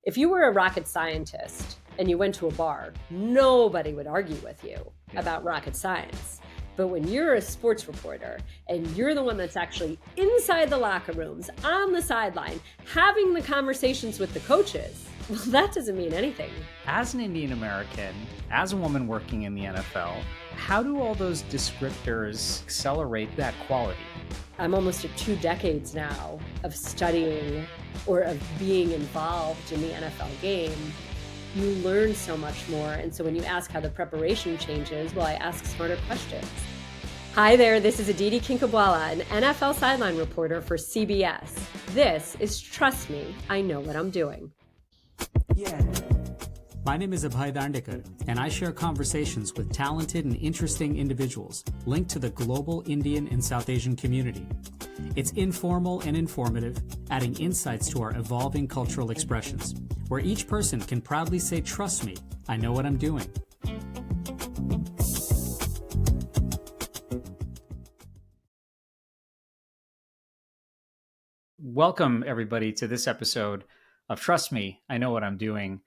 If you were a rocket scientist and you went to a bar, nobody would argue with you about rocket science. But when you're a sports reporter and you're the one that's actually inside the locker rooms, on the sideline, having the conversations with the coaches, well, that doesn't mean anything. As an Indian American, as a woman working in the NFL, how do all those descriptors accelerate that quality? I'm almost at 2 decades now of studying or of being involved in the NFL game. You learn so much more. And so when you ask how the preparation changes, well, I ask smarter questions. Hi there, this is Aditi Kinkhabwala, an NFL sideline reporter for CBS. This is Trust Me, I Know What I'm Doing. Yeah. My name is Abhay Dandekar, and I share conversations with talented and interesting individuals linked to the global Indian and South Asian community. It's informal and informative, adding insights to our evolving cultural expressions, where each person can proudly say, "Trust me, I know what I'm doing." Welcome, everybody, to this episode of Trust Me, I Know What I'm Doing.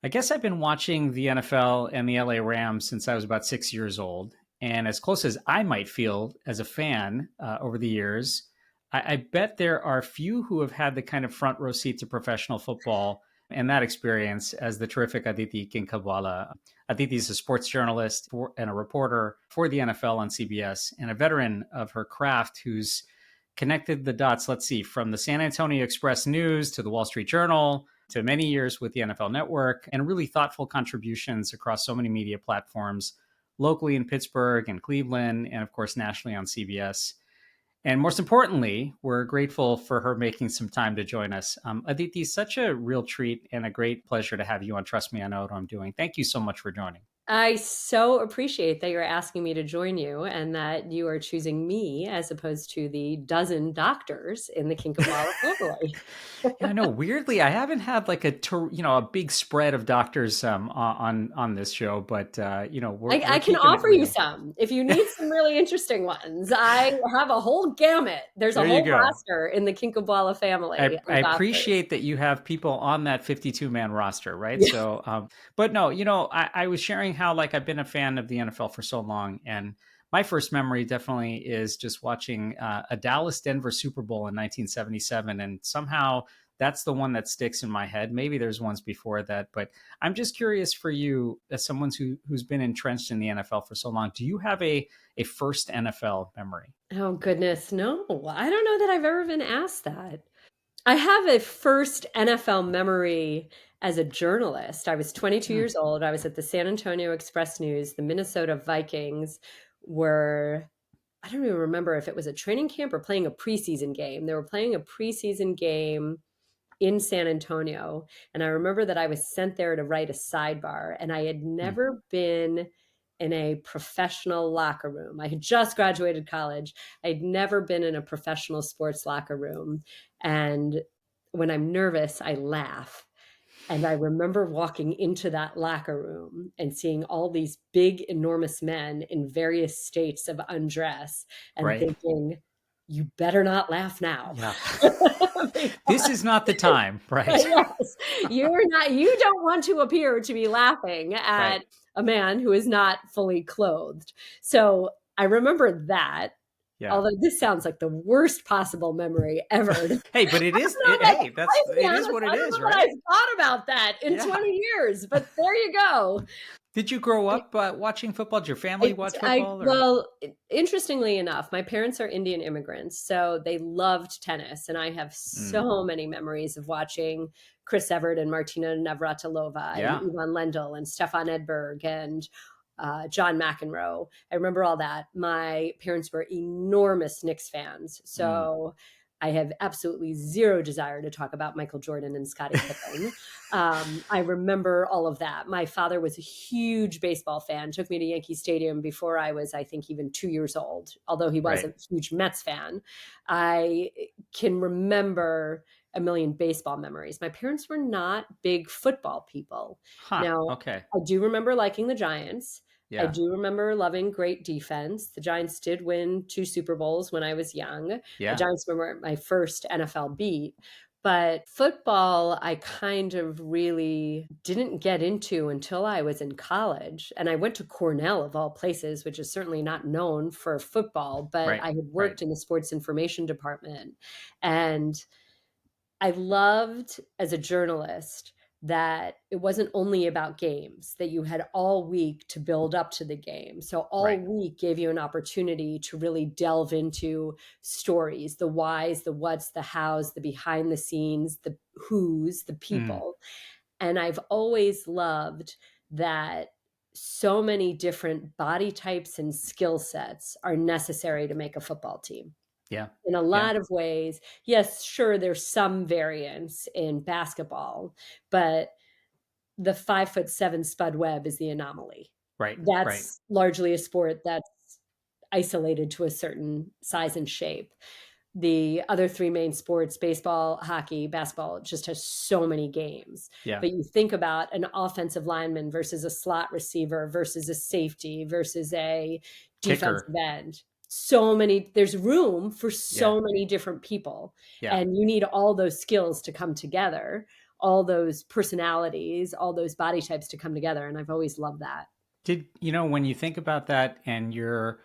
I guess I've been watching the NFL and the LA Rams since I was about 6 years old. And as close as I might feel as a fan over the years, I bet there are few who have had the kind of front row seat to professional football and that experience as the terrific Aditi Kinkhabwala. Aditi is a sports journalist and a reporter for the NFL on CBS and a veteran of her craft who's connected the dots, let's see, from the San Antonio Express News to the Wall Street Journal to many years with the NFL Network, and really thoughtful contributions across so many media platforms, locally in Pittsburgh and Cleveland, and of course, nationally on CBS. And most importantly, we're grateful for her making some time to join us. Aditi, such a real treat and a great pleasure to have you on Trust Me, I Know What I'm Doing. Thank you so much for joining. I so appreciate that you're asking me to join you and that you are choosing me as opposed to the dozen doctors in the Kinkhabwala family. Yeah, no, weirdly, I haven't had like a big spread of doctors on this show, but we're I can keeping it offer you real. some if you need some really interesting ones. I have a whole gamut. There's a There you whole go. roster in the Kinkhabwala family. I of doctors. appreciate that you have people on that 52-man roster, right? Yeah. So, but no, I was sharing how like I've been a fan of the NFL for so long, and my first memory definitely is just watching a Dallas-Denver Super Bowl in 1977, and somehow that's the one that sticks in my head. Maybe there's ones before that, but I'm just curious for you, as someone who's been entrenched in the NFL for so long, do you have a first NFL memory? Oh, goodness. No, I don't know that I've ever been asked that. I have a first NFL memory as a journalist. I was 22 years old. I was at the San Antonio Express News. The Minnesota Vikings were, I don't even remember if it was a training camp or playing a preseason game. They were playing a preseason game in San Antonio. And I remember that I was sent there to write a sidebar, and I had never been in a professional locker room. I had just graduated college. I'd never been in a professional sports locker room. And when I'm nervous, I laugh. And I remember walking into that locker room and seeing all these big, enormous men in various states of undress and Right. thinking, you better not laugh now. Yeah. This is not the time, right? Yes. You don't want to appear to be laughing at Right. a man who is not fully clothed. So I remember that. Yeah. Although this sounds like the worst possible memory ever. Hey, but it is. I It is what it is, right? I've thought about that in 20 years, but there you go. Did you grow up watching football? Did your family watch football? Well, interestingly enough, my parents are Indian immigrants, so they loved tennis, and I have so many memories of watching Chris Evert and Martina Navratilova and Ivan Lendl and Stefan Edberg and John McEnroe. I remember all that. My parents were enormous Knicks fans, so I have absolutely zero desire to talk about Michael Jordan and Scottie Pippen. I remember all of that. My father was a huge baseball fan, took me to Yankee Stadium before I was, I think, even 2 years old, although he was a huge Mets fan. I can remember a million baseball memories. My parents were not big football people. Now, I do remember liking the Giants. I do remember loving great defense. The Giants did win 2 Super Bowls when I was young. The Giants were my first NFL beat. But football, I kind of really didn't get into until I was in college. And I went to Cornell, of all places, which is certainly not known for football, but Right. I had Right. worked in the sports information department. And I loved as a journalist that it wasn't only about games, that you had all week to build up to the game. So all Right. week gave you an opportunity to really delve into stories, the whys, the whats, the hows, the behind the scenes, the who's, the Mm. people. And I've always loved that so many different body types and skill sets are necessary to make a football team Yeah. in a Yeah. lot of ways. Yes, sure, there's some variance in basketball, but the 5'7" Spud Webb is the anomaly. Right. Right. That's largely a sport that's isolated to a certain size and shape. The other three main sports, baseball, hockey, basketball, just has so many games. Yeah. But you think about an offensive lineman versus a slot receiver versus a safety versus a Kicker. defensive end. So many, there's room for Yeah. so many different people. Yeah. And you need all those skills to come together, all those personalities, all those body types to come together. And I've always loved that. Did when you think about that, and your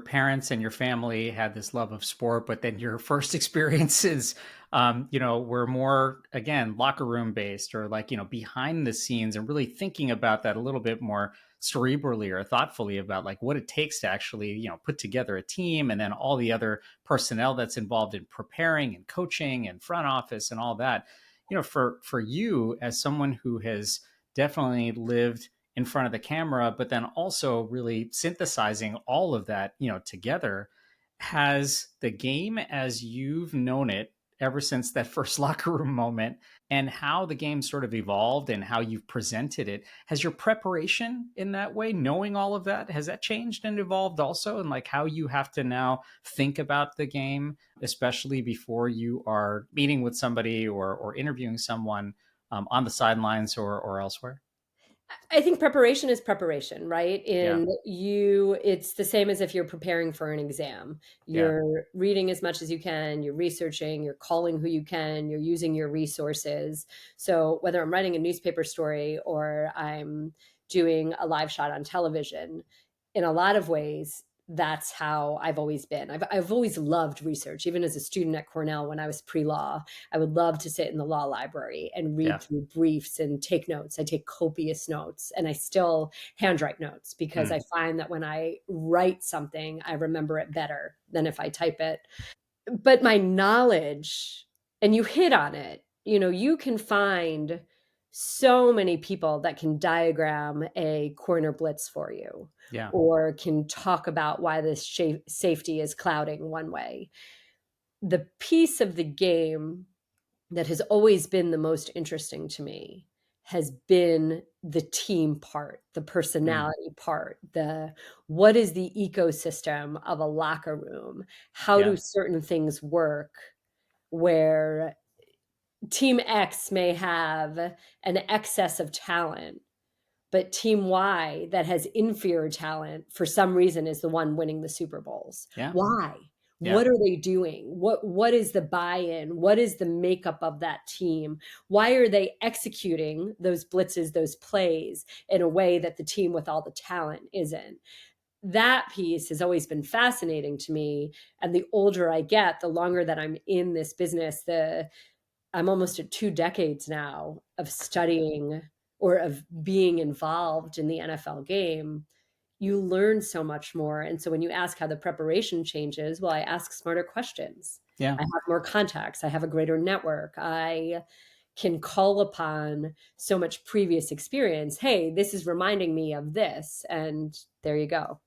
parents and your family had this love of sport, but then your first experiences, were more, again, locker room based, or like, behind the scenes, and really thinking about that a little bit more cerebrally or thoughtfully about like what it takes to actually, put together a team, and then all the other personnel that's involved in preparing and coaching and front office and all that. For you, as someone who has definitely lived in front of the camera, but then also really synthesizing all of that, together, has the game as you've known it ever since that first locker room moment, and how the game sort of evolved and how you've presented it, has your preparation in that way, knowing all of that, has that changed and evolved also? And like how you have to now think about the game, especially before you are meeting with somebody or interviewing someone on the sidelines or elsewhere? I think preparation is preparation, right? Yeah. It's the same as if you're preparing for an exam. Yeah. You're reading as much as you can, you're researching, you're calling who you can, you're using your resources. So whether I'm writing a newspaper story or I'm doing a live shot on television, in a lot of ways, that's how I've always been. I've always loved research. Even as a student at Cornell, when I was pre-law, I would love to sit in the law library and read Yeah. through briefs and take notes. I take copious notes, and I still handwrite notes because Mm. I find that when I write something, I remember it better than if I type it. But my knowledge, and you hit on it, you can find so many people that can diagram a corner blitz for you, Yeah. or can talk about why this safety is clouding one way. The piece of the game that has always been the most interesting to me has been the team part, the Mm. personality part, the what is the ecosystem of a locker room? How do Yeah. certain things work where team X may have an excess of talent, but team Y that has inferior talent for some reason is the one winning the Super Bowls. Yeah. Why? Yeah. What are they doing? What is the buy-in? What is the makeup of that team? Why are they executing those blitzes, those plays in a way that the team with all the talent isn't? That piece has always been fascinating to me. And the older I get, the longer that I'm in this business, I'm almost at 2 decades now of studying or of being involved in the NFL game. You learn so much more. And so when you ask how the preparation changes, well, I ask smarter questions. Yeah. I have more contacts. I have a greater network. I can call upon so much previous experience. Hey, this is reminding me of this. And there you go.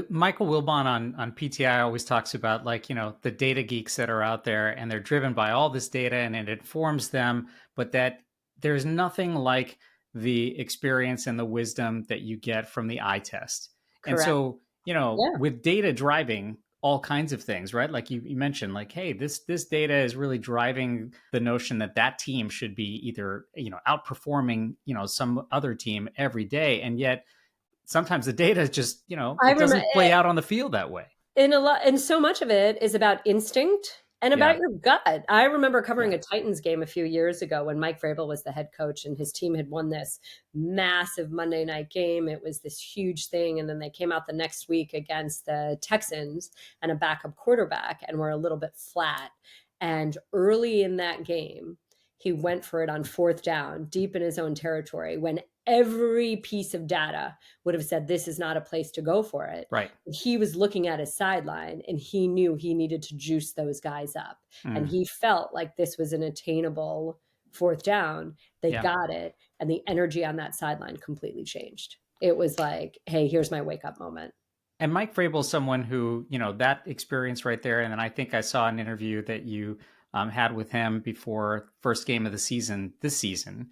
Michael Wilbon on PTI always talks about, like, the data geeks that are out there, and they're driven by all this data and it informs them, but that there's nothing like the experience and the wisdom that you get from the eye test. And Correct. so, Yeah. with data driving all kinds of things, right? Like you mentioned, like, hey, this data is really driving the notion that team should be either, outperforming, some other team every day. And yet sometimes the data is just, I it remember doesn't play out on the field that way. and so much of it is about instinct And about Yeah. your gut. I remember covering Yeah. a Titans game a few years ago when Mike Vrabel was the head coach and his team had won this massive Monday night game. It was this huge thing. And then they came out the next week against the Texans and a backup quarterback and were a little bit flat. And early in that game, he went for it on fourth down, deep in his own territory, when every piece of data would have said this is not a place to go for it. Right. He was looking at his sideline and he knew he needed to juice those guys up. And he felt like this was an attainable fourth down. They got it. And the energy on that sideline completely changed. It was like, hey, here's my wake up moment. And Mike Vrabel is someone who, that experience right there. And then I think I saw an interview that you had with him before first game of the season, this season,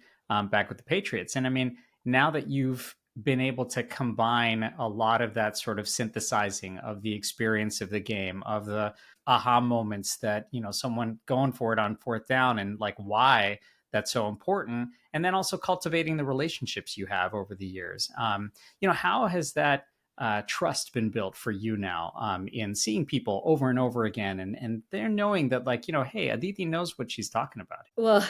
back with the Patriots. And I mean, now that you've been able to combine a lot of that sort of synthesizing of the experience of the game, of the aha moments that, someone going for it on fourth down and like why that's so important. And then also cultivating the relationships you have over the years. How has that trust been built for you now in seeing people over and over again and they're knowing that like, hey, Aditi knows what she's talking about? Well,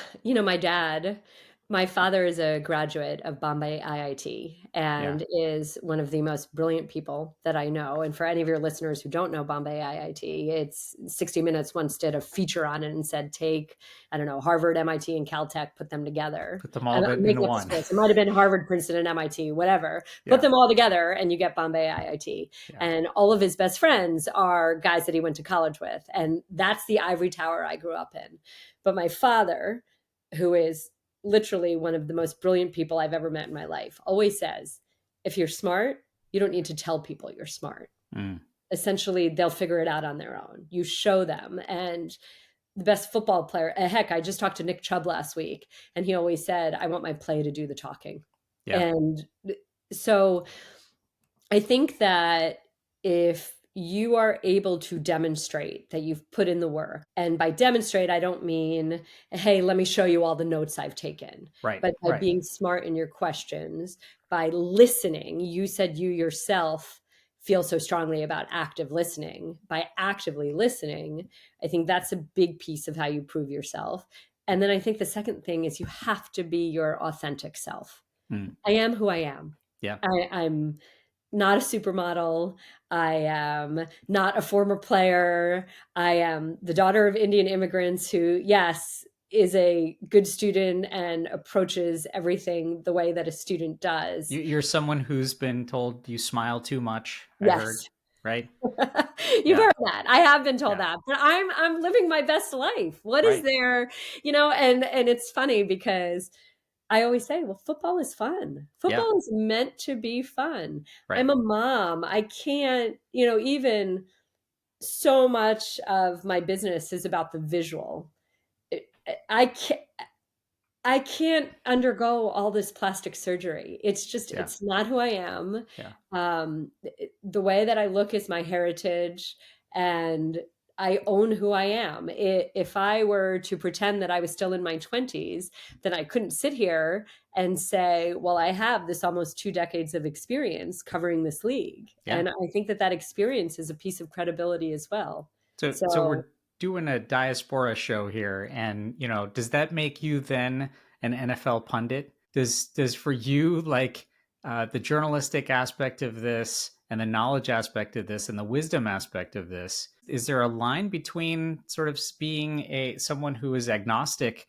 my father is a graduate of Bombay IIT and is one of the most brilliant people that I know. And for any of your listeners who don't know Bombay IIT, it's 60 Minutes once did a feature on it and said, take, I don't know, Harvard, MIT, and Caltech, put them together. Put them all into one. It might have been Harvard, Princeton, and MIT, whatever. Put them all together and you get Bombay IIT. Yeah. And all of his best friends are guys that he went to college with. And that's the ivory tower I grew up in. But my father, who is literally one of the most brilliant people I've ever met in my life, always says, if you're smart, you don't need to tell people you're smart. Essentially, they'll figure it out on their own. You show them. And the best football player, heck, I just talked to Nick Chubb last week, and he always said, I want my play to do the talking. Yeah. And so I think that if you are able to demonstrate that you've put in the work. And by demonstrate, I don't mean, hey, let me show you all the notes I've taken. Right. But by being smart in your questions, by listening, you said you yourself feel so strongly about active listening. By actively listening, I think that's a big piece of how you prove yourself. And then I think the second thing is you have to be your authentic self. I am who I am. Yeah. I'm not a supermodel. I am not a former player. I am the daughter of Indian immigrants who, yes, is a good student and approaches everything the way that a student does. You're someone who's been told you smile too much. Yes. I heard, right? You've heard that. I have been told that, but I'm living my best life. What is there, and it's funny because I always say, well, football is fun. Football is meant to be fun. Right. I'm a mom. I can't, even so much of my business is about the visual. I can't undergo all this plastic surgery. It's just, it's not who I am. The way that I look is my heritage, and I own who I am. If I were to pretend that I was still in my 20s, then I couldn't sit here and say, well, I have this almost 2 decades of experience covering this league. And I think that experience is a piece of credibility as well. So we're doing a Diaspora show here. And, does that make you then an NFL pundit? Does for you, like the journalistic aspect of this and the knowledge aspect of this and the wisdom aspect of this, is there a line between sort of being someone who is agnostic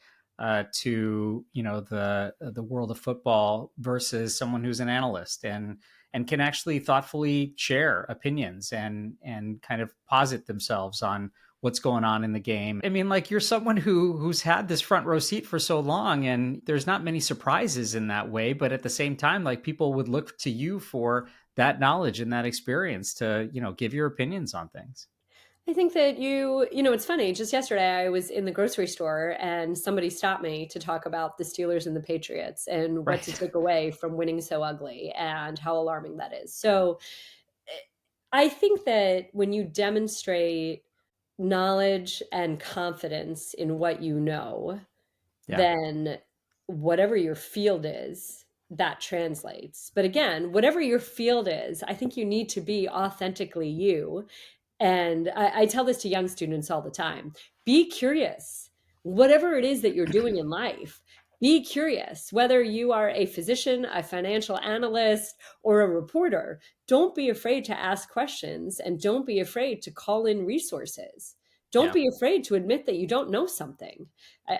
to, the world of football versus someone who's an analyst and can actually thoughtfully share opinions and kind of posit themselves on what's going on in the game? I mean, like, you're someone who's had this front row seat for so long, and there's not many surprises in that way. But at the same time, like, people would look to you for that knowledge and that experience to, give your opinions on things. I think that it's funny. Just yesterday, I was in the grocery store and somebody stopped me to talk about the Steelers and the Patriots and what to take away from winning so ugly and how alarming that is. So I think that when you demonstrate knowledge and confidence in what you know, then whatever your field is, that translates. But again, whatever your field is, I think you need to be authentically you. And I tell this to young students all the time. Be curious. Whatever it is that you're doing in life, be curious. Whether you are a physician, a financial analyst, or a reporter, don't be afraid to ask questions and don't be afraid to call in resources. Don't Yeah. be afraid to admit that you don't know something.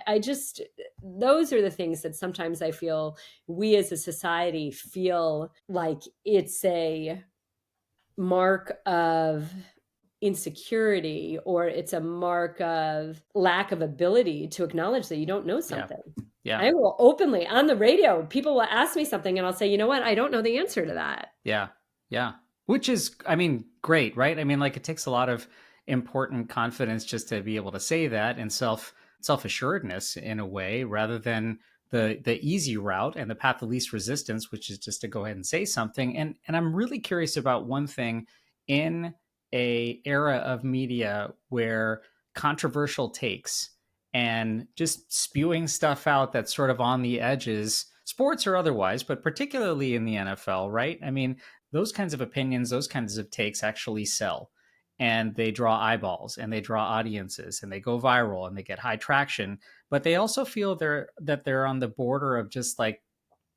I just, those are the things that sometimes I feel we as a society feel like it's a mark of insecurity, or it's a mark of lack of ability to acknowledge that you don't know Yeah. something. Yeah. I will openly on the radio, people will ask me something and I'll say, you know what? I don't know the answer to that. Yeah. Yeah. Which is, I mean, great, right? I mean, like it takes a lot of important confidence just to be able to say that, and self-assuredness in a way, rather than the easy route and the path of least resistance, which is just to go ahead and say something. And I'm really curious about one thing in a era of media where controversial takes and just spewing stuff out that's sort of on the edges, sports or otherwise, but particularly in the NFL, right? I mean, those kinds of opinions, those kinds of takes actually sell, and they draw eyeballs and they draw audiences and they go viral and they get high traction. But they also feel they're on the border of just like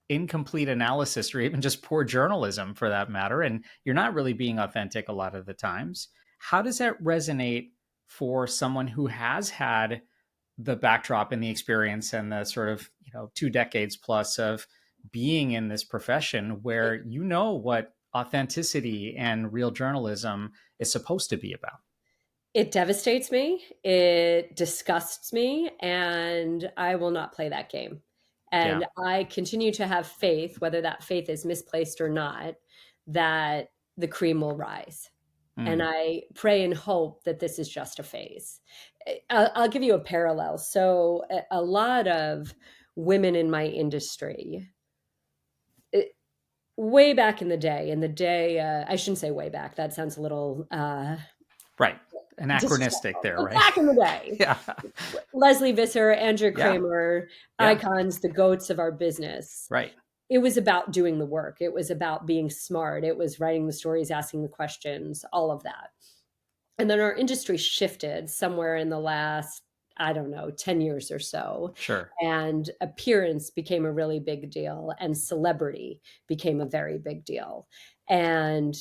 incomplete analysis or even just poor journalism for that matter. And you're not really being authentic a lot of the times. How does that resonate for someone who has had the backdrop and the experience and the sort of, 2 decades plus of being in this profession where you know what authenticity and real journalism is supposed to be about? It devastates me. It disgusts me. And I will not play that game. Yeah. And I continue to have faith, whether that faith is misplaced or not, that the cream will rise. And I pray and hope that this is just a phase. I'll give you a parallel. So a lot of women in my industry, way back in the day, I shouldn't say way back. That sounds a little right. Anachronistic there, right? Back in the day. Yeah. Leslie Visser, Andrew Yeah. Kramer, Yeah. icons, the goats of our business. Right. It was about doing the work. It was about being smart. It was writing the stories, asking the questions, all of that. And then our industry shifted somewhere in the last, 10 years or so. Sure. And appearance became a really big deal, and celebrity became a very big deal. And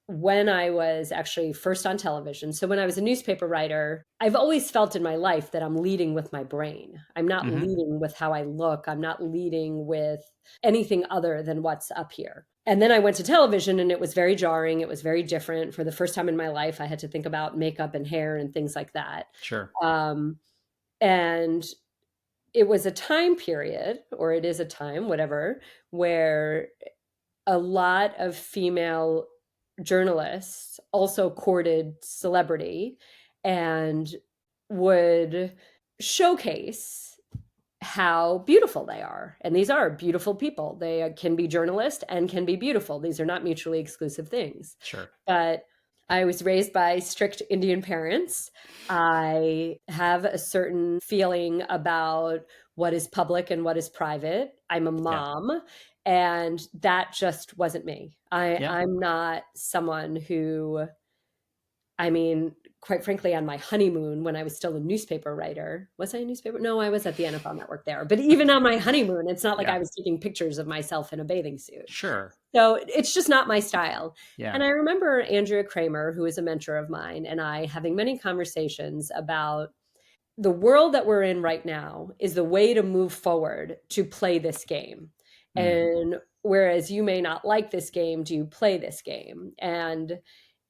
when I was actually first on television, so when I was a newspaper writer, I've always felt in my life that I'm leading with my brain. I'm not leading with how I look. I'm not leading with anything other than what's up here. And then I went to television and it was very jarring. It was very different. For the first time in my life, I had to think about makeup and hair and things like that. Sure. And it was a time period, or it is a time, whatever, where a lot of female journalists also courted celebrity and would showcase how beautiful they are. And these are beautiful people. They can be journalists and can be beautiful. These are not mutually exclusive things. Sure. But I was raised by strict Indian parents. I have a certain feeling about what is public and what is private. I'm a mom, and that just wasn't me. I'm not someone who, quite frankly, on my honeymoon, when I was still a newspaper writer, was I a newspaper? No, I was at the NFL Network there. But even on my honeymoon, it's not like I was taking pictures of myself in a bathing suit. Sure. So it's just not my style. Yeah. And I remember Andrea Kramer, who is a mentor of mine, and I having many conversations about the world that we're in right now is the way to move forward to play this game. And whereas you may not like this game, do you play this game? And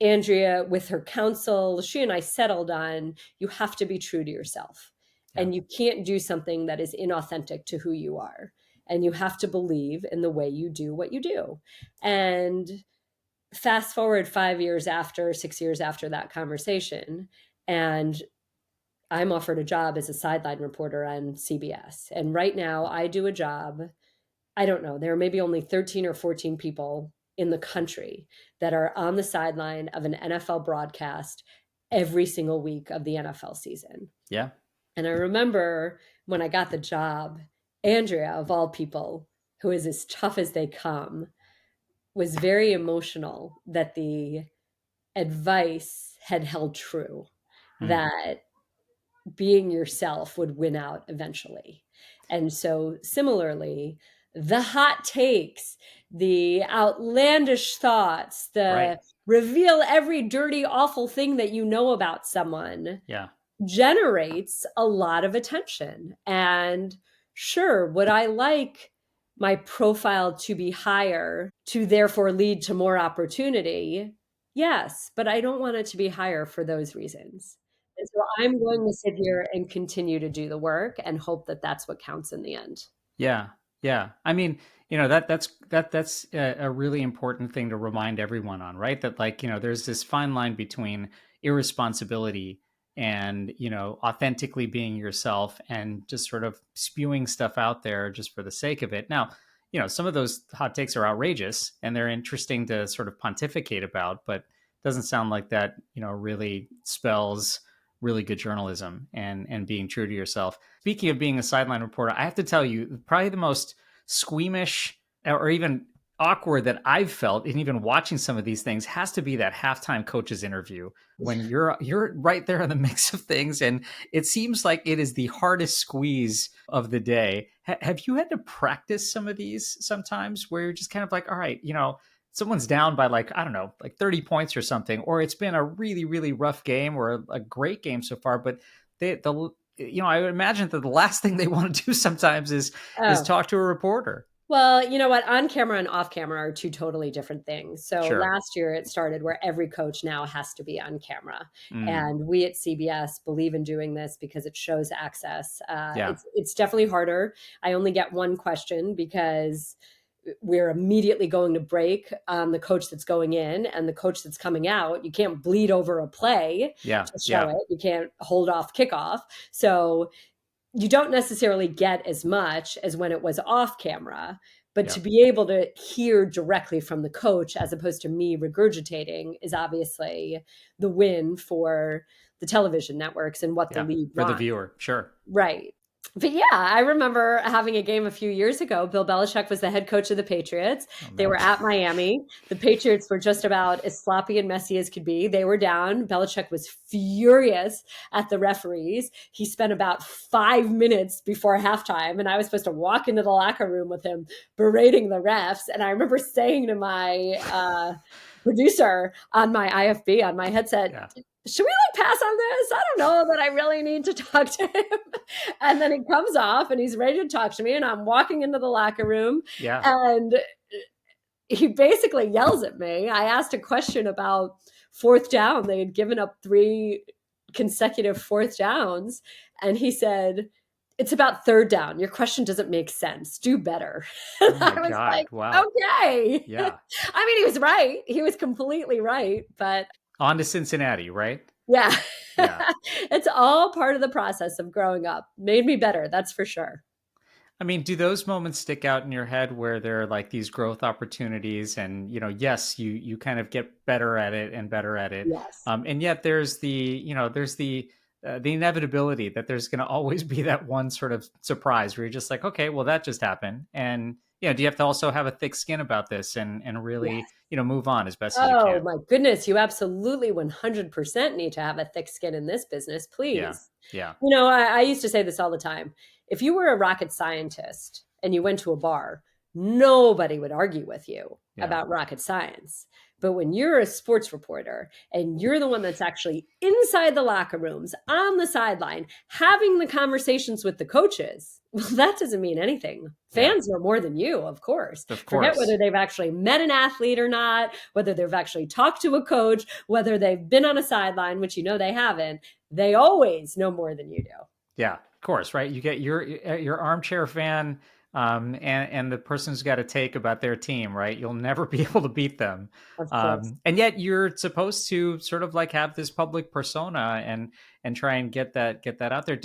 Andrea, with her counsel, she and I settled on, you have to be true to yourself. And you can't do something that is inauthentic to who you are. And you have to believe in the way you do what you do. And fast forward 6 years after that conversation, and I'm offered a job as a sideline reporter on CBS. And right now I do a job, I don't know, there are maybe only 13 or 14 people in the country that are on the sideline of an NFL broadcast every single week of the NFL season. Yeah. And I remember when I got the job, Andrea, of all people, who is as tough as they come, was very emotional that the advice had held true, that being yourself would win out eventually. And so similarly, the hot takes, the outlandish thoughts, Right. the reveal every dirty, awful thing that you know about someone Yeah. generates a lot of attention. And sure, would I like my profile to be higher to therefore lead to more opportunity? Yes, but I don't want it to be higher for those reasons. And so I'm going to sit here and continue to do the work and hope that that's what counts in the end. Yeah, yeah. I mean, that's a really important thing to remind everyone on, right? That like, there's this fine line between irresponsibility and, authentically being yourself and just sort of spewing stuff out there just for the sake of it. Now, some of those hot takes are outrageous and they're interesting to sort of pontificate about, but doesn't sound like that, really spells really good journalism and being true to yourself. Speaking of being a sideline reporter, I have to tell you, probably the most squeamish or even awkward that I've felt in even watching some of these things has to be that halftime coaches interview when you're right there in the mix of things, and it seems like it is the hardest squeeze of the day. Have you had to practice some of these sometimes where you're just kind of like, all right, someone's down by like, I don't know, like 30 points or something, or it's been a really, really rough game or a great game so far, but I would imagine that the last thing they want to do sometimes is talk to a reporter. Well, you know what? On camera and off camera are two totally different things. So Sure. last year it started where every coach now has to be on camera. And we at CBS believe in doing this because it shows access. It's definitely harder. I only get one question because we're immediately going to break on the coach that's going in and the coach that's coming out. You can't bleed over a play to show it. You can't hold off kickoff. So you don't necessarily get as much as when it was off camera, but to be able to hear directly from the coach as opposed to me regurgitating is obviously the win for the television networks and what the league for wants. the viewer. Sure. Right. But yeah, I remember having a game a few years ago. Bill Belichick was the head coach of the Patriots. They were at Miami. The Patriots were just about as sloppy and messy as could be. They were down. Belichick was furious at the referees. He spent about 5 minutes before halftime, and I was supposed to walk into the locker room with him berating the refs. And I remember saying to my producer on my IFB, on my headset, should we pass on this? I don't know that I really need to talk to him. And then he comes off and he's ready to talk to me. And I'm walking into the locker room and he basically yells at me. I asked a question about fourth down. They had given up 3 consecutive fourth downs. And he said, it's about third down. Your question doesn't make sense. Do better. Oh my I was God. like, wow. Okay. Yeah. I mean, he was right. He was completely right. But on to Cincinnati, right? Yeah. It's all part of the process of growing up. Made me better, that's for sure. I mean, do those moments stick out in your head where there are like these growth opportunities and, yes, you kind of get better at it and better at it. Yes. And yet there's the inevitability that there's going to always be that one sort of surprise where you're just like, okay, well, that just happened. And, do you have to also have a thick skin about this and really, move on as best as you can? Oh my goodness. You absolutely 100% need to have a thick skin in this business, please. Yeah. I used to say this all the time. If you were a rocket scientist and you went to a bar, nobody would argue with you about rocket science. But when you're a sports reporter and you're the one that's actually inside the locker rooms, on the sideline, having the conversations with the coaches, well, that doesn't mean anything. Fans know more than you, of course. Forget whether they've actually met an athlete or not, whether they've actually talked to a coach, whether they've been on a sideline, which they haven't. They always know more than you do. Yeah, of course, right? You get your armchair fan and the person who's got a take about their team, right? You'll never be able to beat them. Of course. And yet you're supposed to sort of like have this public persona and try and get that out there.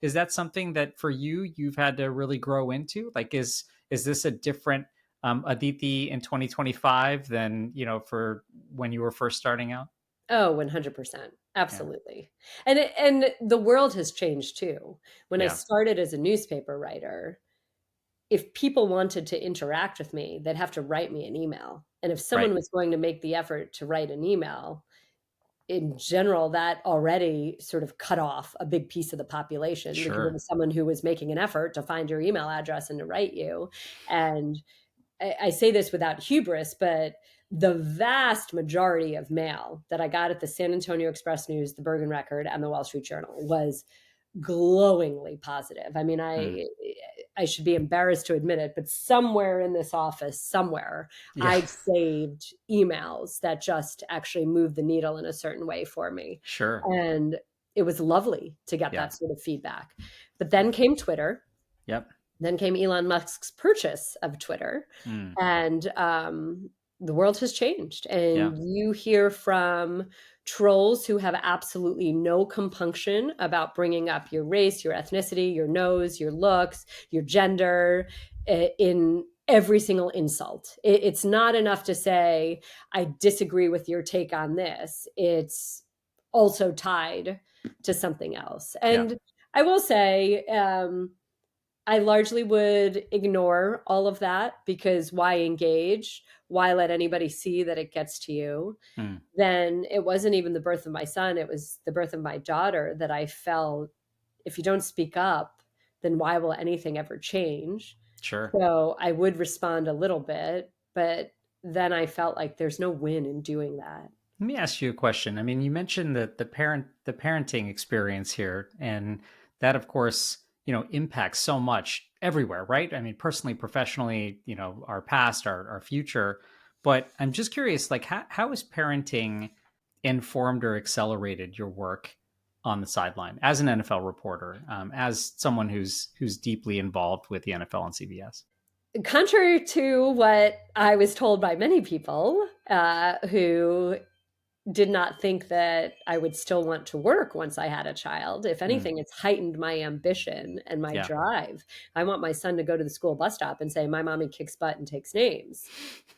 Is that something that for you've had to really grow into? Like, is this a different Aditi in 2025 than, for when you were first starting out? Oh, 100%. Absolutely. Yeah. And the world has changed too. When I started as a newspaper writer, if people wanted to interact with me, they'd have to write me an email. And if someone was going to make the effort to write an email, in general, that already sort of cut off a big piece of the population because it Sure. was someone who was making an effort to find your email address and to write you. And I say this without hubris, but the vast majority of mail that I got at the San Antonio Express News, the Bergen Record, and the Wall Street Journal was glowingly positive. I mean, Mm. I should be embarrassed to admit it, but somewhere in this office, somewhere, Yeah. I've saved emails that just actually moved the needle in a certain way for me. Sure. And it was lovely to get Yeah. that sort of feedback. But then came Twitter. Yep. Then came Elon Musk's purchase of Twitter. Mm. And the world has changed. Yeah. And you hear from trolls who have absolutely no compunction about bringing up your race, your ethnicity, your nose, your looks, your gender in every single insult. It's not enough to say, I disagree with your take on this. It's also tied to something else. And Yeah. I will say, I largely would ignore all of that because why engage? Why let anybody see that it gets to you? Mm. Then it wasn't even the birth of my son, it was the birth of my daughter that I felt if you don't speak up, then why will anything ever change? Sure. So I would respond a little bit, but then I felt like there's no win in doing that. Let me ask you a question. I mean, you mentioned that the parenting experience here, and that, of course, impacts so much everywhere, right? I mean, personally, professionally, our past, our future. But I'm just curious, like, how has parenting informed or accelerated your work on the sideline as an NFL reporter, as someone who's deeply involved with the NFL and CBS? Contrary to what I was told by many people who did not think that I would still want to work once I had a child. If Mm. anything, it's heightened my ambition and my Yeah. drive. I want my son to go to the school bus stop and say, my mommy kicks butt and takes names.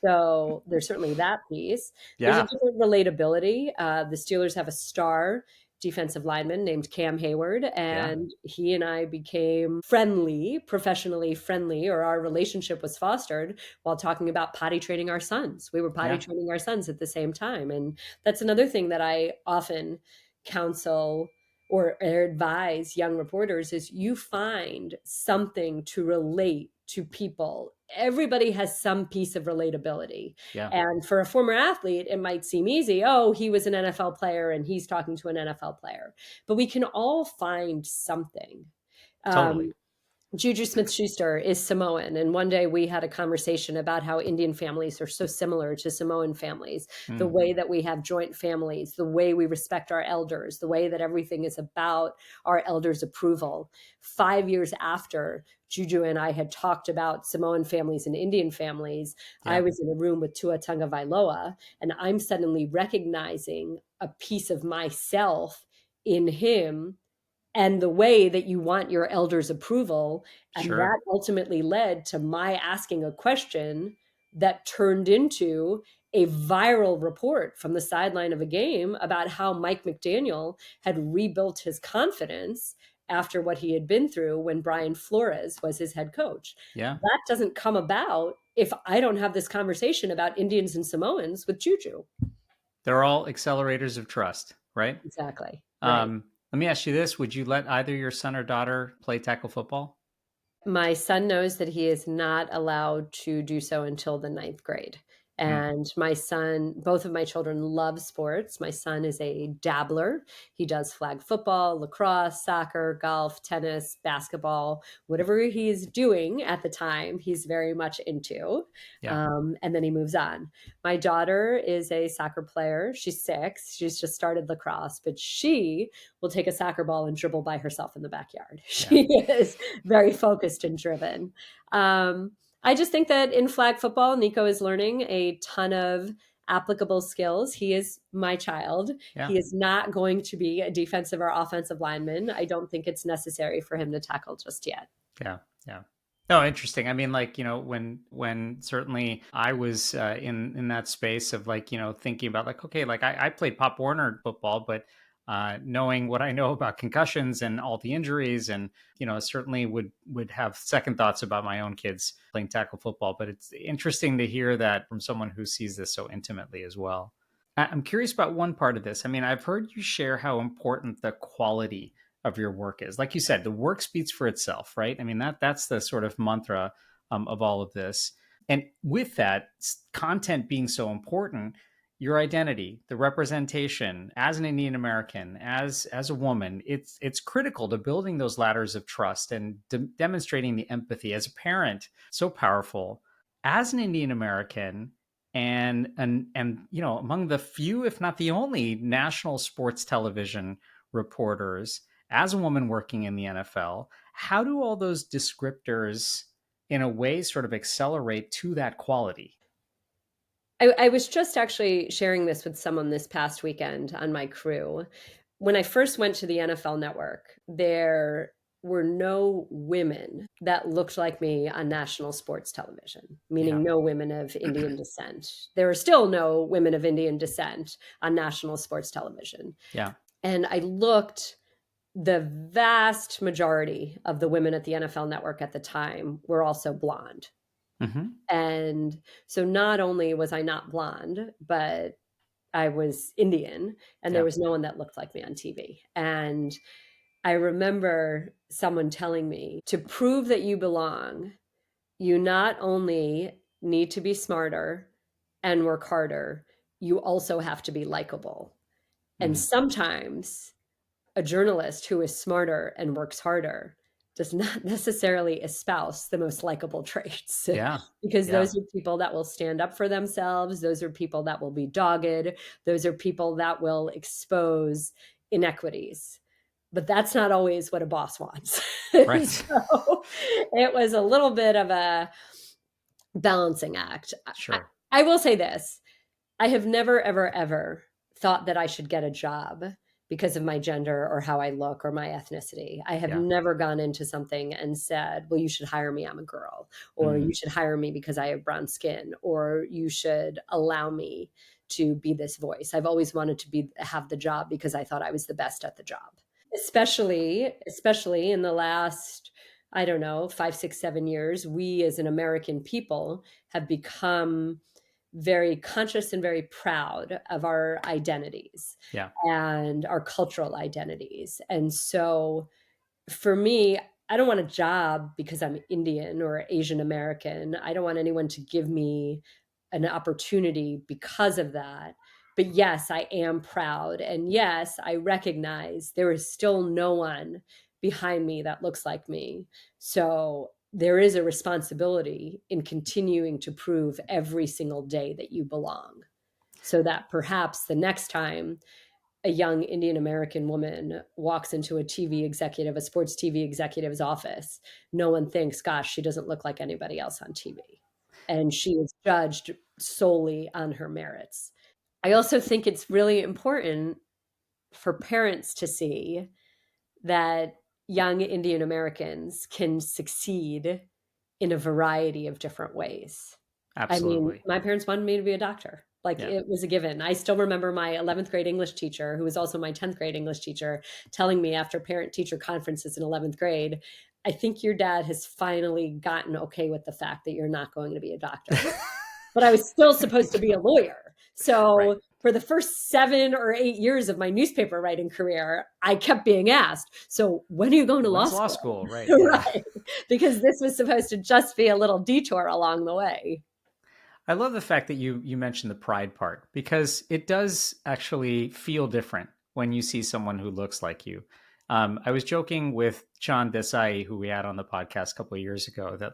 So there's certainly that piece. There's a Yeah. different relatability. The Steelers have a star defensive lineman named Cam Hayward, Yeah. and he and I became friendly, professionally friendly, or our relationship was fostered while talking about potty training our sons. We were potty Yeah. training our sons at the same time. And that's another thing that I often counsel or advise young reporters is you find something to relate to people. Everybody has some piece of relatability. Yeah. And for a former athlete, it might seem easy. Oh, he was an NFL player and he's talking to an NFL player. But we can all find something. Totally. Juju Smith-Schuster is Samoan, and one day we had a conversation about how Indian families are so similar to Samoan families, the Mm. way that we have joint families, the way we respect our elders, the way that everything is about our elders' approval. 5 years after Juju and I had talked about Samoan families and Indian families, I Yeah. was in a room with Tua Tagovailoa, and I'm suddenly recognizing a piece of myself in him and the way that you want your elders' approval. And Sure. that ultimately led to my asking a question that turned into a viral report from the sideline of a game about how Mike McDaniel had rebuilt his confidence after what he had been through when Brian Flores was his head coach. Yeah. That doesn't come about if I don't have this conversation about Indians and Samoans with Juju. They're all accelerators of trust, right? Exactly. Right. Let me ask you this. Would you let either your son or daughter play tackle football? My son knows that he is not allowed to do so until the ninth grade. Mm. And my son, both of my children love sports. My son is a dabbler. He does flag football, lacrosse, soccer, golf, tennis, basketball, whatever he's doing at the time, he's very much into. Yeah. And then he moves on. My daughter is a soccer player. She's 6. She's just started lacrosse, but she will take a soccer ball and dribble by herself in the backyard. She is very focused and driven. I just think that in flag football, Nico is learning a ton of applicable skills. He is my child. Yeah. He is not going to be a defensive or offensive lineman. I don't think it's necessary for him to tackle just yet. Yeah. Yeah. Oh, interesting. I mean, like, when certainly I was in that space of like, thinking about like, okay, like I played Pop Warner football, but knowing what I know about concussions and all the injuries, and certainly would have second thoughts about my own kids playing tackle football. But it's interesting to hear that from someone who sees this so intimately as well. I'm curious about one part of this. I mean, I've heard you share how important the quality of your work is. Like you said, the work speaks for itself, right? I mean, that's the sort of mantra of all of this. And with that content being so important, your identity, the representation as an Indian American, as a woman, it's critical to building those ladders of trust and demonstrating the empathy. As a parent, so powerful. As an Indian American, and among the few, if not the only, national sports television reporters, as a woman working in the NFL, how do all those descriptors in a way sort of accelerate to that quality? I was just actually sharing this with someone this past weekend on my crew. When I first went to the NFL Network, there were no women that looked like me on national sports television, meaning no women of Indian descent. There are still no women of Indian descent on national sports television. Yeah. And I looked, the vast majority of the women at the NFL Network at the time were also blonde. Mm-hmm. And so not only was I not blonde, but I was Indian, and there was no one that looked like me on TV. And I remember someone telling me, to prove that you belong, you not only need to be smarter and work harder, you also have to be likable. Mm-hmm. And sometimes a journalist who is smarter and works harder does not necessarily espouse the most likable traits. Because those are people that will stand up for themselves. Those are people that will be dogged. Those are people that will expose inequities. But that's not always what a boss wants. Right. So it was a little bit of a balancing act. Sure. I will say this. I have never, ever, ever thought that I should get a job because of my gender or how I look or my ethnicity. I have never gone into something and said, well, you should hire me, I'm a girl, or you should hire me because I have brown skin, or you should allow me to be this voice. I've always wanted to have the job because I thought I was the best at the job. Especially in the last, I don't know, 5, 6, 7 years, we as an American people have become very conscious and very proud of our identities and our cultural identities. And so for me, I don't want a job because I'm Indian or Asian American. I don't want anyone to give me an opportunity because of that. But yes, I am proud. And yes, I recognize there is still no one behind me that looks like me. So there is a responsibility in continuing to prove every single day that you belong, so that perhaps the next time a young Indian American woman walks into a sports TV executive's office, no one thinks, gosh, she doesn't look like anybody else on TV. And she is judged solely on her merits. I also think it's really important for parents to see that young Indian Americans can succeed in a variety of different ways. Absolutely. I mean, my parents wanted me to be a doctor. It was a given. I still remember my 11th grade English teacher, who was also my 10th grade English teacher, telling me after parent-teacher conferences in 11th grade, I think your dad has finally gotten okay with the fact that you're not going to be a doctor. But I was still supposed to be a lawyer. So for the first 7 or 8 years of my newspaper writing career, I kept being asked, so when are you going to law school? Right. Right. Because this was supposed to just be a little detour along the way. I love the fact that you mentioned the pride part, because it does actually feel different when you see someone who looks like you. I was joking with John Desi, who we had on the podcast a couple of years ago, that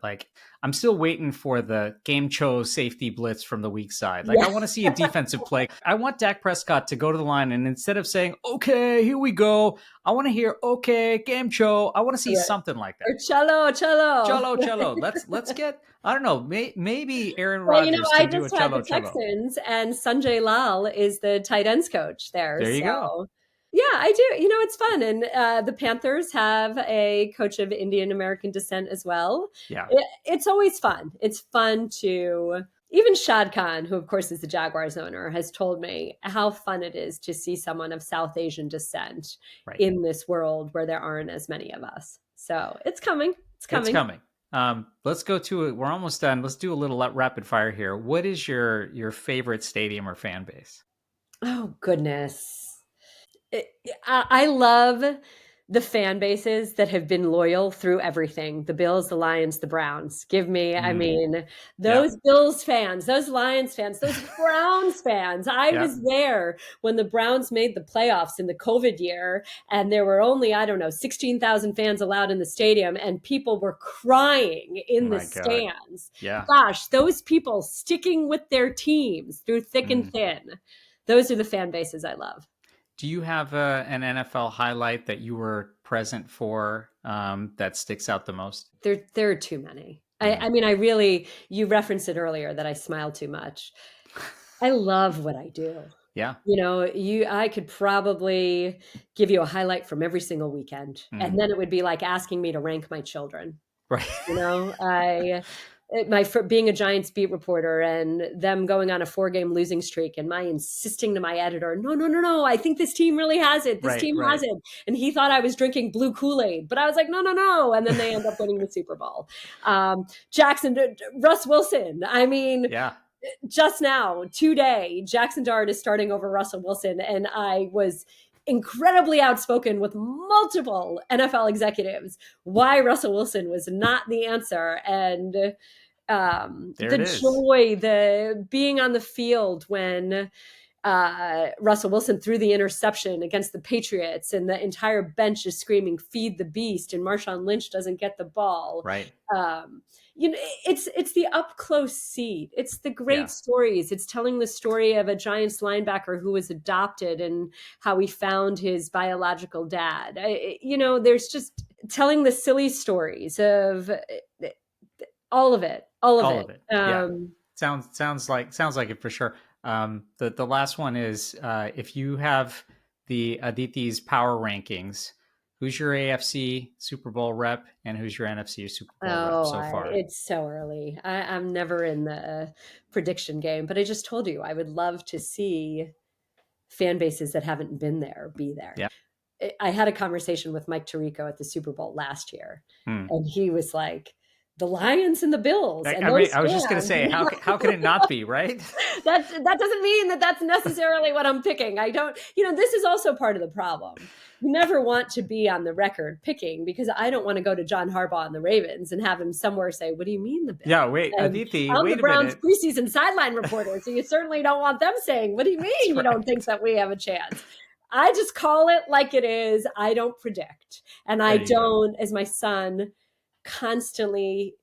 I'm still waiting for the game show safety blitz from the weak side. I want to see a defensive play. I want Dak Prescott to go to the line, and instead of saying, okay, here we go, I want to hear, okay, game show. I want to see something like that. Or cello. Let's get, I don't know, maybe Aaron Rodgers can do a cello. I just had the Texans, and Sanjay Lal is the tight ends coach there. There you go. Yeah, I do. It's fun. And the Panthers have a coach of Indian American descent as well. Yeah. It's always fun. It's fun to, even Shad Khan, who of course is the Jaguars owner, has told me how fun it is to see someone of South Asian descent in this world where there aren't as many of us. So it's coming. It's coming. Let's go to it. We're almost done. Let's do a little rapid fire here. What is your favorite stadium or fan base? Oh, goodness. I love the fan bases that have been loyal through everything. The Bills, the Lions, the Browns. Give me, I mean, Yep. those Bills fans, those Lions fans, those Browns fans. I Yep. was there when the Browns made the playoffs in the COVID year, and there were only, I don't know, 16,000 fans allowed in the stadium, and people were crying in the My God. stands. Yeah. Gosh, those people sticking with their teams through thick and thin. Those are the fan bases I love. Do you have an NFL highlight that you were present for that sticks out the most? There are too many. I mean, I really, you referenced it earlier that I smile too much. I love what I do. Yeah. You know, I could probably give you a highlight from every single weekend, and then it would be like asking me to rank my children. Right. You know, being a Giants beat reporter and them going on a 4-game losing streak and my insisting to my editor, no, I think this team really has it. This team has it. And he thought I was drinking blue Kool-Aid, but I was like, no. And then they end up winning the Super Bowl. Russ Wilson. I mean, Yeah. just now, today, Jackson Dart is starting over Russell Wilson. And I was incredibly outspoken with multiple NFL executives why Russell Wilson was not the answer. And the joy, the being on the field when Russell Wilson threw the interception against the Patriots and the entire bench is screaming, feed the beast, and Marshawn Lynch doesn't get the ball. Right. You know, it's the up close seat. It's the great stories. It's telling the story of a Giants linebacker who was adopted and how he found his biological dad. You know, there's just telling the silly stories of all of it. Yeah. Sounds like it for sure. The last one is if you have the Aditi's power rankings, who's your AFC Super Bowl rep and who's your NFC Super Bowl rep so far? It's so early. I'm never in the prediction game, but I just told you I would love to see fan bases that haven't been there be there. Yeah. I had a conversation with Mike Tirico at the Super Bowl last year, and he was like, the Lions and the Bills. And I was just going to say, how can it not be, right? That doesn't mean that that's necessarily what I'm picking. I don't, you know, this is also part of the problem. You never want to be on the record picking because I don't want to go to John Harbaugh and the Ravens and have him somewhere say, what do you mean the Bills? Yeah, wait, Aditi, I'm wait the Browns a minute. preseason sideline reporter, so you certainly don't want them saying, what do you mean you don't think that we have a chance? I just call it like it is. I don't predict. And I don't, as my son constantly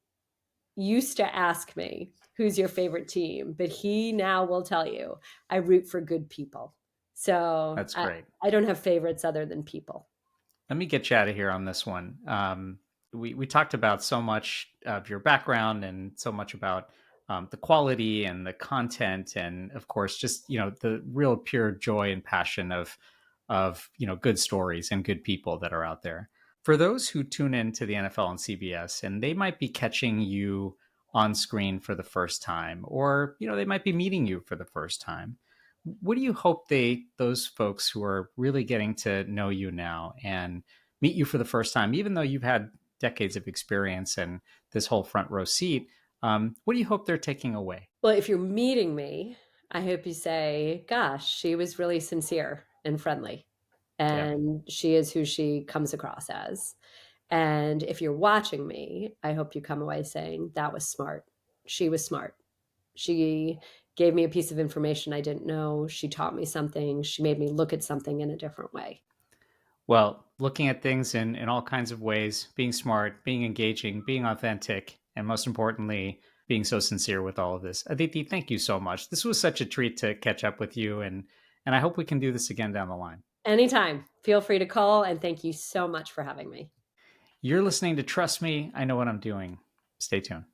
used to ask me, who's your favorite team? But he now will tell you, I root for good people. So that's great. I don't have favorites other than people. Let me get you out of here on this one. We talked about so much of your background and so much about the quality and the content, and of course, just the real pure joy and passion of good stories and good people that are out there. For those who tune in to the NFL on CBS and they might be catching you on screen for the first time, or they might be meeting you for the first time, what do you hope those folks who are really getting to know you now and meet you for the first time, even though you've had decades of experience and this whole front row seat, what do you hope they're taking away? Well, if you're meeting me, I hope you say, gosh, she was really sincere and friendly. And she is who she comes across as. And if you're watching me, I hope you come away saying, that was smart. She was smart. She gave me a piece of information I didn't know. She taught me something. She made me look at something in a different way. Well, looking at things in all kinds of ways, being smart, being engaging, being authentic, and most importantly, being so sincere with all of this. Aditi, thank you so much. This was such a treat to catch up with you, and I hope we can do this again down the line. Anytime. Feel free to call, and thank you so much for having me. You're listening to Trust Me, I Know What I'm Doing. Stay tuned.